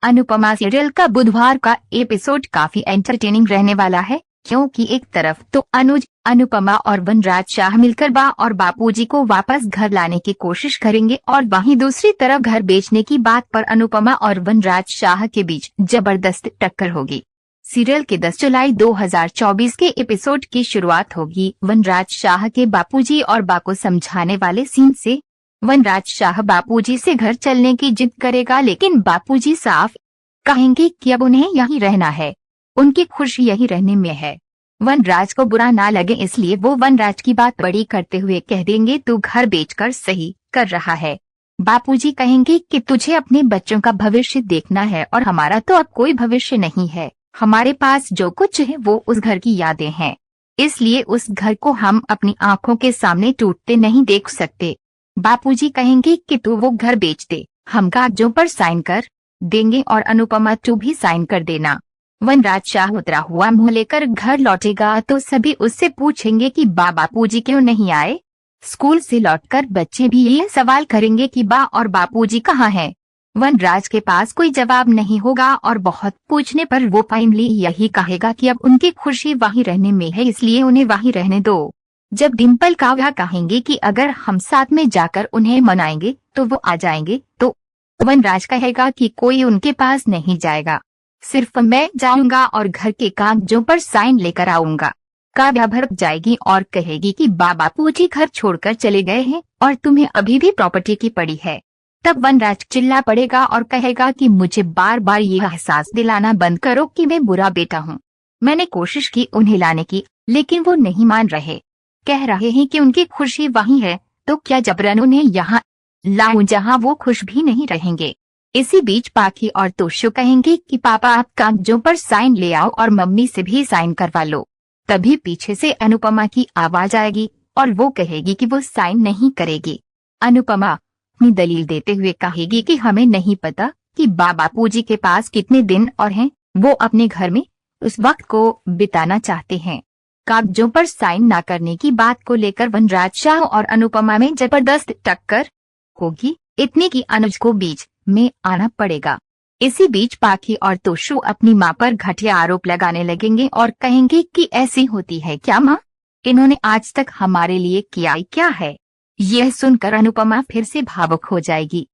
Anupama serial का बुधवार का एपिसोड काफी एंटरटेनिंग रहने वाला है, क्योंकि एक तरफ तो अनुज, अनुपमा और वनराज शाह मिलकर बा और बापूजी को वापस घर लाने की कोशिश करेंगे और वहीं दूसरी तरफ घर बेचने की बात पर अनुपमा और वनराज शाह के बीच जबरदस्त टक्कर होगी। सीरियल के 10 जुलाई 2024 के एपिसोड की शुरुआत होगी वनराज शाह के बापूजी और बा को समझाने वाले सीन से। वनराज शाह बापूजी से घर चलने की जिद करेगा, लेकिन बापूजी साफ कहेंगे कि अब उन्हें यहीं रहना है, उनकी खुशी यहीं रहने में है। वनराज को बुरा ना लगे इसलिए वो वनराज की बात बड़ी करते हुए कह देंगे, तू घर बेचकर सही कर रहा है। बापूजी कहेंगे कि तुझे अपने बच्चों का भविष्य देखना है और हमारा तो अब कोई भविष्य नहीं है, हमारे पास जो कुछ है वो उस घर की यादें हैं, इसलिए उस घर को हम अपनी आंखों के सामने टूटते नहीं देख सकते। बापूजी कहेंगे कि तू वो घर बेच दे, हम कागजों पर साइन कर देंगे और अनुपमा तू भी साइन कर देना। वनराज शाह उतरा हुआ मुंह लेकर घर लौटेगा तो सभी उससे पूछेंगे कि बापूजी क्यों नहीं आए। स्कूल से लौटकर बच्चे भी यह सवाल करेंगे कि बा और बापूजी कहाँ हैं। वनराज के पास कोई जवाब नहीं होगा और बहुत पूछने पर वो फाइनली यही कहेगा कि अब उनकी खुशी वहीं रहने में है, इसलिए उन्हें वहीं रहने दो। जब डिम्पल काव्या कहेंगे कि अगर हम साथ में जाकर उन्हें मनाएंगे तो वो आ जाएंगे, तो वनराज कहेगा कि कोई उनके पास नहीं जाएगा, सिर्फ मैं जाऊंगा और घर के कागजों पर साइन लेकर आऊंगा। काव्या भड़क जाएगी और कहेगी कि बापूजी घर छोड़कर चले गए हैं और तुम्हें अभी भी प्रॉपर्टी की पड़ी है। तब वनराज चिल्ला पड़ेगा और कहेगा कि मुझे बार बार ये एहसास दिलाना बंद करो कि मैं बुरा बेटा हूँ। मैंने कोशिश की उन्हें लाने की, लेकिन वो नहीं मान रहे, कह रहे हैं कि उनकी खुशी वहीं है, तो क्या जबरन उन्हें यहाँ लाऊं जहाँ वो खुश भी नहीं रहेंगे। इसी बीच पाखी और तोशु कहेंगे कि पापा आप कागजों पर साइन ले आओ और मम्मी से भी साइन करवा लो। तभी पीछे से अनुपमा की आवाज आएगी और वो कहेगी कि वो साइन नहीं करेगी। अनुपमा अपनी दलील देते हुए कहेगी कि हमें नहीं पता कि बापूजी के पास कितने दिन और हैं, वो अपने घर में उस वक्त को बिताना चाहते हैं। कागजों पर साइन न करने की बात को लेकर वनराज शाह और अनुपमा में जबरदस्त टक्कर होगी, इतने की अनुज को बीच में आना पड़ेगा। इसी बीच पाखी और तोशु अपनी माँ पर घटिया आरोप लगाने लगेंगे और कहेंगे कि ऐसी होती है क्या माँ, इन्होंने आज तक हमारे लिए किया क्या है। यह सुनकर अनुपमा फिर से भावुक हो जाएगी।